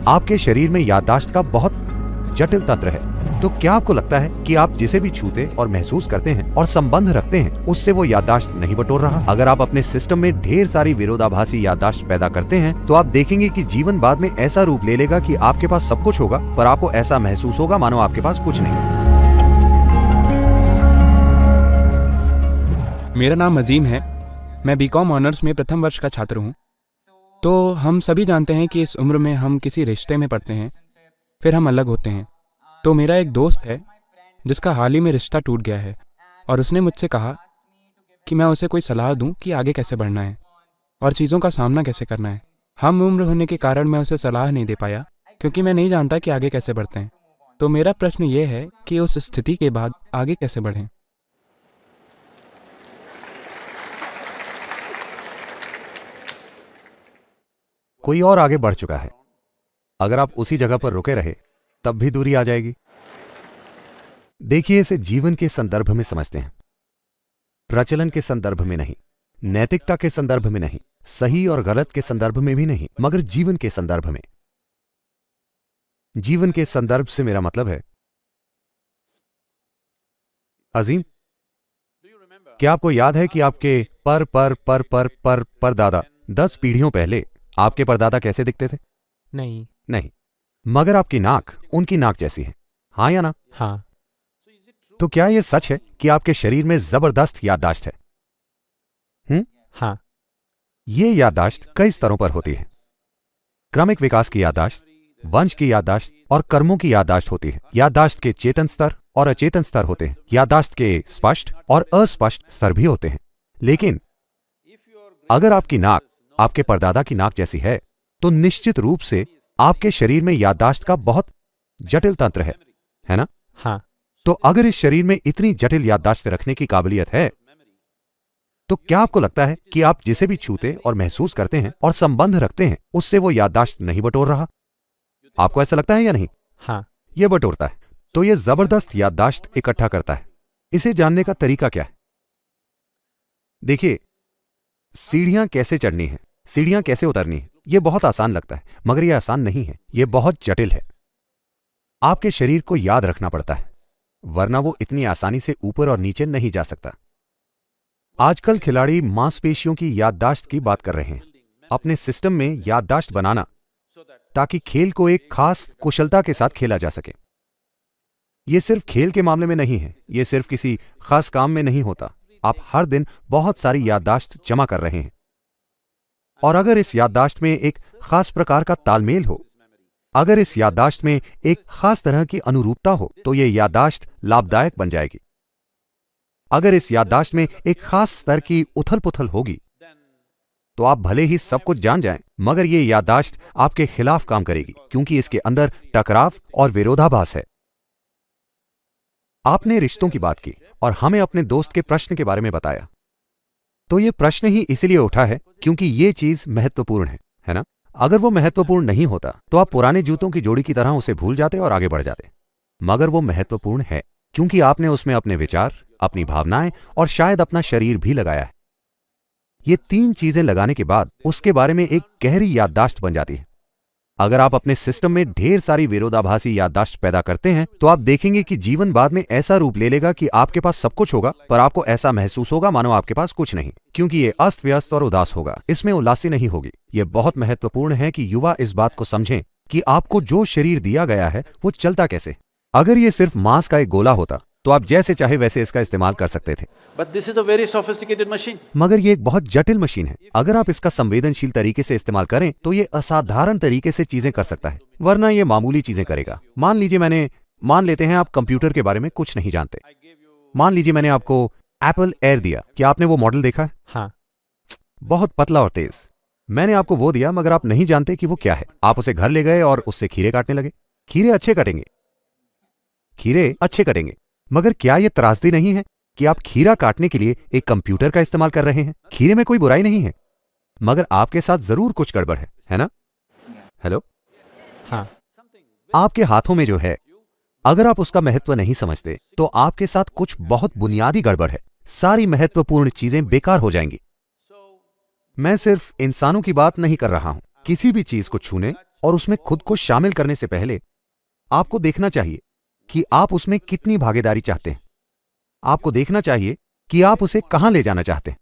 आपके शरीर में याददाश्त का बहुत जटिल तंत्र है। तो क्या आपको लगता है कि आप जिसे भी छूते और महसूस करते हैं और संबंध रखते हैं उससे वो याददाश्त नहीं बटोर रहा? अगर आप अपने सिस्टम में ढेर सारी विरोधाभासी याददाश्त पैदा करते हैं तो आप देखेंगे कि जीवन बाद में ऐसा रूप ले लेगा कि आपके पास सब कुछ होगा पर आपको ऐसा महसूस होगा मानो आपके पास कुछ नहीं। मेरा नाम अजीम है। मैं बीकॉम ऑनर्स में प्रथम वर्ष का छात्र हूँ। तो हम सभी जानते हैं कि इस उम्र में हम किसी रिश्ते में पड़ते हैं, फिर हम अलग होते हैं। तो मेरा एक दोस्त है जिसका हाल ही में रिश्ता टूट गया है और उसने मुझसे कहा कि मैं उसे कोई सलाह दूं कि आगे कैसे बढ़ना है और चीज़ों का सामना कैसे करना है। हम उम्र होने के कारण मैं उसे सलाह नहीं दे पाया क्योंकि मैं नहीं जानता कि आगे कैसे बढ़ते हैं। तो मेरा प्रश्न ये है कि उस स्थिति के बाद आगे कैसे बढ़ें। कोई और आगे बढ़ चुका है। अगर आप उसी जगह पर रुके रहे तब भी दूरी आ जाएगी। देखिए, इसे जीवन के संदर्भ में समझते हैं, प्रचलन के संदर्भ में नहीं, नैतिकता के संदर्भ में नहीं, सही और गलत के संदर्भ में भी नहीं, मगर जीवन के संदर्भ में। जीवन के संदर्भ से मेरा मतलब है, अजीम, क्या आपको याद है कि आपके परदादा 10 पीढ़ियों पहले आपके परदादा कैसे दिखते थे? नहीं, मगर आपकी नाक उनकी नाक जैसी है, हाँ या ना? हाँ। तो क्या यह सच है कि आपके शरीर में जबरदस्त याददाश्त है? हाँ। ये याददाश्त कई स्तरों पर होती है। क्रमिक विकास की याददाश्त, वंश की याददाश्त और कर्मों की याददाश्त होती है। याददाश्त के चेतन स्तर और अचेतन स्तर होते हैं। याददाश्त के स्पष्ट और अस्पष्ट स्तर भी होते हैं। लेकिन अगर आपकी नाक आपके परदादा की नाक जैसी है तो निश्चित रूप से आपके शरीर में याददाश्त का बहुत जटिल तंत्र है ना? हाँ। तो अगर इस शरीर में इतनी जटिल याददाश्त रखने की काबिलियत है तो क्या आपको लगता है कि आप जिसे भी छूते और महसूस करते हैं और संबंध रखते हैं उससे वो याददाश्त नहीं बटोर रहा? आपको ऐसा लगता है या नहीं? हाँ। यह बटोरता है। तो यह जबरदस्त याददाश्त इकट्ठा करता है। इसे जानने का तरीका क्या है? देखिए, सीढ़ियां कैसे चढ़नी है, सीढ़ियां कैसे उतरनी है, यह बहुत आसान लगता है, मगर यह आसान नहीं है, यह बहुत जटिल है। आपके शरीर को याद रखना पड़ता है, वरना वो इतनी आसानी से ऊपर और नीचे नहीं जा सकता। आजकल खिलाड़ी मांसपेशियों की याददाश्त की बात कर रहे हैं, अपने सिस्टम में याददाश्त बनाना ताकि खेल को एक खास कुशलता के साथ खेला जा सके। यह सिर्फ खेल के मामले में नहीं है, यह सिर्फ किसी खास काम में नहीं होता। आप हर दिन बहुत सारी याददाश्त जमा कर रहे हैं और अगर इस याददाश्त में एक खास प्रकार का तालमेल हो, अगर इस याददाश्त में एक खास तरह की अनुरूपता हो तो यह याददाश्त लाभदायक बन जाएगी। अगर इस याददाश्त में एक खास स्तर की उथल पुथल होगी तो आप भले ही सब कुछ जान जाएं, मगर यह याददाश्त आपके खिलाफ काम करेगी क्योंकि इसके अंदर टकराव और विरोधाभास है। आपने रिश्तों की बात की और हमें अपने दोस्त के प्रश्न के बारे में बताया। तो यह प्रश्न ही इसलिए उठा है क्योंकि यह चीज महत्वपूर्ण है ना? अगर वो महत्वपूर्ण नहीं होता तो आप पुराने जूतों की जोड़ी की तरह उसे भूल जाते और आगे बढ़ जाते, मगर वो महत्वपूर्ण है क्योंकि आपने उसमें अपने विचार, अपनी भावनाएं और शायद अपना शरीर भी लगाया है। ये 3 चीजें लगाने के बाद उसके बारे में एक गहरी याददाश्त बन जाती है। अगर आप अपने सिस्टम में ढेर सारी विरोधाभासी याददाश्त पैदा करते हैं तो आप देखेंगे कि जीवन बाद में ऐसा रूप ले लेगा कि आपके पास सब कुछ होगा पर आपको ऐसा महसूस होगा मानो आपके पास कुछ नहीं, क्योंकि ये अस्त व्यस्त और उदास होगा। इसमें उल्लासी नहीं होगी। यह बहुत महत्वपूर्ण है कि युवा इस बात को समझें कि आपको जो शरीर दिया गया है वो चलता कैसे। अगर ये सिर्फ मांस का एक गोला होता तो आप जैसे चाहे वैसे इसका इस्तेमाल कर सकते थे, But this is a very sophisticated machine. मगर ये एक बहुत जटिल मशीन है। अगर आप इसका संवेदनशील तरीके से इस्तेमाल करें तो ये असाधारण तरीके से चीजें कर सकता है, वरना ये मामूली चीजें करेगा। मान लेते हैं आप कंप्यूटर के बारे में कुछ नहीं जानते। मान लीजिए मैंने आपको एप्पल एयर दिया। क्या आपने वो मॉडल देखा है? हाँ। बहुत पतला और तेज। मैंने आपको वो दिया मगर आप नहीं जानते कि वो क्या है। आप उसे घर ले गए और उससे खीरे काटने लगे। खीरे अच्छे कटेंगे, मगर क्या यह त्रासदी नहीं है कि आप खीरा काटने के लिए एक कंप्यूटर का इस्तेमाल कर रहे हैं? खीरे में कोई बुराई नहीं है, मगर आपके साथ जरूर कुछ गड़बड़ है ना? हेलो? हाँ। आपके हाथों में जो है, अगर आप उसका महत्व नहीं समझते तो आपके साथ कुछ बहुत बुनियादी गड़बड़ है। सारी महत्वपूर्ण चीजें बेकार हो जाएंगी। मैं सिर्फ इंसानों की बात नहीं कर रहा हूं। किसी भी चीज को छूने और उसमें खुद को शामिल करने से पहले आपको देखना चाहिए कि आप उसमें कितनी भागीदारी चाहते हैं। आपको देखना चाहिए कि आप उसे कहां ले जाना चाहते हैं।